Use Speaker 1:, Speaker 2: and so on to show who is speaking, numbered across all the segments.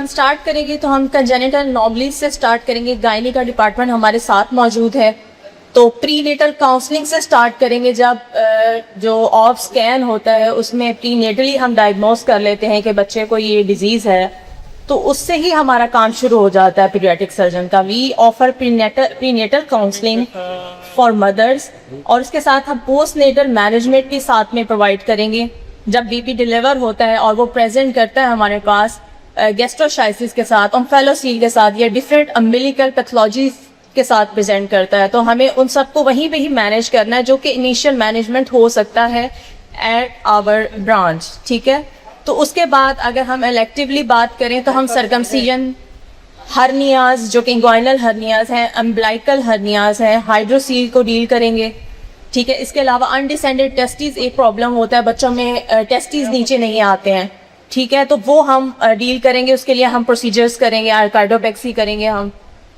Speaker 1: हम स्टार्ट करेंगे तो हम कंजेनिटल नॉर्मली से स्टार्ट करेंगे। गायनी का डिपार्टमेंट हमारे साथ मौजूद है, तो प्रीनेटल काउंसलिंग से स्टार्ट करेंगे। जब जो ऑफ स्कैन होता है उसमें प्रीनेटली हम डायग्नोस कर लेते हैं कि बच्चे को ये डिजीज़ है, तो उससे ही हमारा काम शुरू हो जाता है पीडियाट्रिक सर्जन का। We offer prenatal counselling for mothers, और उसके साथ हम पोस्ट नेटल मैनेजमेंट भी साथ में प्रोवाइड करेंगे। जब बेबी डिलीवर होता है और वो प्रेजेंट करता है हमारे पास गैस्ट्रोशाइसिस के साथ, ओम्फेलोसील के साथ या डिफरेंट अम्बिलिकल पैथोलॉजीज के साथ प्रेजेंट करता है, तो हमें उन सबको वहीं पे ही मैनेज करना है, जो कि इनिशियल मैनेजमेंट हो सकता है एट आवर ब्रांच। ठीक है, तो उसके बाद अगर हम इलेक्टिवली बात करें तो हम सर्कमसीजन, हर्नियाज जो कि इंग्वाइनल हर्नियाज हैं, अम्बिलिकल हर्नियाज हैं, हाइड्रोसील को डील करेंगे। ठीक है, इसके अलावा अनडिसेंडेड टेस्टिस एक प्रॉब्लम होता है, बच्चों में टेस्टिस नीचे नहीं आते हैं। ठीक है, तो वो हम डील करेंगे, उसके लिए हम प्रोसीजर्स करेंगे, कार्डियोपेक्सी करेंगे हम।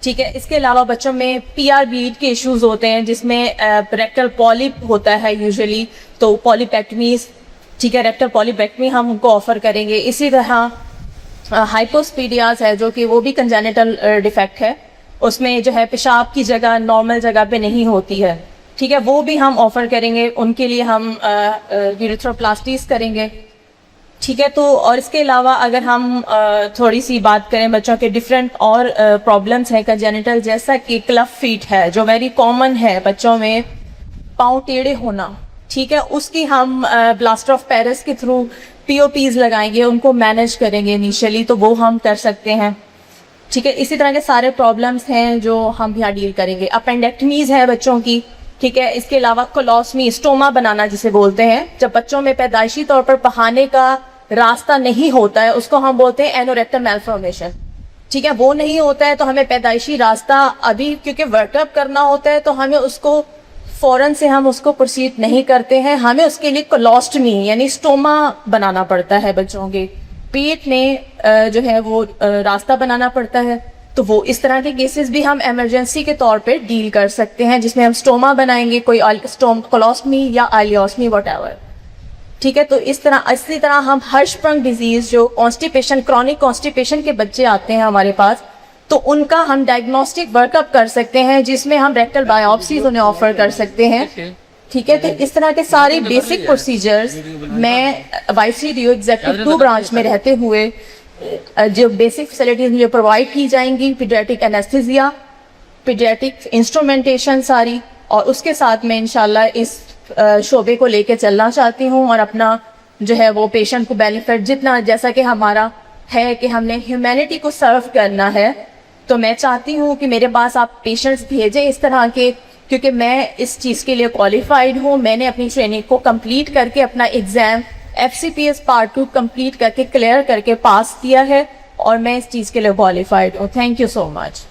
Speaker 1: ठीक है, इसके अलावा बच्चों में पीआर बीट के इश्यूज होते हैं, जिसमें रेक्टल पॉलिप होता है यूजुअली, तो पॉलिपेक्टमीज, ठीक है, रेक्टल पॉलिपेक्टमी हम उनको ऑफर करेंगे। इसी तरह हाइपोस्पीडियाज है, जो कि वो भी कंजेनिटल डिफेक्ट है, उसमें जो है पेशाब की जगह नॉर्मल जगह पे नहीं होती है। ठीक है, वो भी हम ऑफर करेंगे, उनके लिए हम यूरेथ्रोप्लास्टीज करेंगे। ठीक है, तो और इसके अलावा अगर हम थोड़ी सी बात करें बच्चों के डिफरेंट और प्रॉब्लम्स हैं कंजेनिटल, जैसा कि क्लब फीट है जो वेरी कॉमन है बच्चों में, पाँव टेढ़े होना। ठीक है, उसकी हम प्लास्टर ऑफ पेरिस के थ्रू पीओपीज लगाएंगे, उनको मैनेज करेंगे इनिशियली, तो वो हम कर सकते हैं। ठीक है, इसी तरह के सारे प्रॉब्लम्स हैं जो हम यहाँ डील करेंगे। अपेंडेक्टमीज है बच्चों की। ठीक है, इसके अलावा कोलोस्मी, स्टोमा बनाना जिसे बोलते हैं, जब बच्चों में पैदाइशी तौर पर बहाने का रास्ता नहीं होता है, उसको हम बोलते हैं एनोरेक्टल मैलफॉर्मेशन। ठीक है, वो नहीं होता है तो हमें पैदाइशी रास्ता अभी क्योंकि वर्कअप करना होता है, तो हमें उसको फौरन से हम उसको प्रोसीड नहीं करते हैं, हमें उसके लिए कोलोस्टमी यानी स्टोमा बनाना पड़ता है। बच्चों के पेट में जो है वो रास्ता बनाना पड़ता है, तो वो इस तरह के केसेस भी हम इमरजेंसी के तौर पे डील कर सकते हैं, जिसमें हम स्टोमा बनाएंगे, कोई कोलोस्टमी या आइलियोस्मी व्हाटएवर। ठीक है, तो इसी तरह हम हर्षप्रंग डिजीज, जो कॉन्स्टिपेशन, क्रॉनिक कॉन्स्टिपेशन के बच्चे आते हैं हमारे पास, तो उनका हम डायग्नोस्टिक वर्कअप कर सकते हैं, जिसमें हम रेक्टल बायोप्सीज उन्हें ऑफर कर सकते हैं। ठीक है, तो इस तरह के सारे बेसिक प्रोसीजर्स मैं YCDO एग्जीक्यूटिव 2 ब्रांच में रहते हुए जो बेसिक फैसिलिटीज मुझे प्रोवाइड की जाएंगी, पीडियाट्रिक एनेस्थीसिया, पीडियाट्रिक इंस्ट्रूमेंटेशन सारी, और उसके साथ में इंशाल्लाह इस शोबे को लेके चलना चाहती हूँ, और अपना जो है वो पेशेंट को बेनिफिट जितना, जैसा कि हमारा है कि हमने ह्यूमैनिटी को सर्व करना है, तो मैं चाहती हूँ कि मेरे पास आप पेशेंट्स भेजें इस तरह के, क्योंकि मैं इस चीज़ के लिए क्वालिफाइड हूँ। मैंने अपनी ट्रेनिंग को कंप्लीट करके अपना एग्ज़ाम FCPS पार्ट 2 कंप्लीट करके क्लियर करके पास किया है, और मैं इस चीज़ के लिए क्वालिफाइड हूँ। Thank you so much.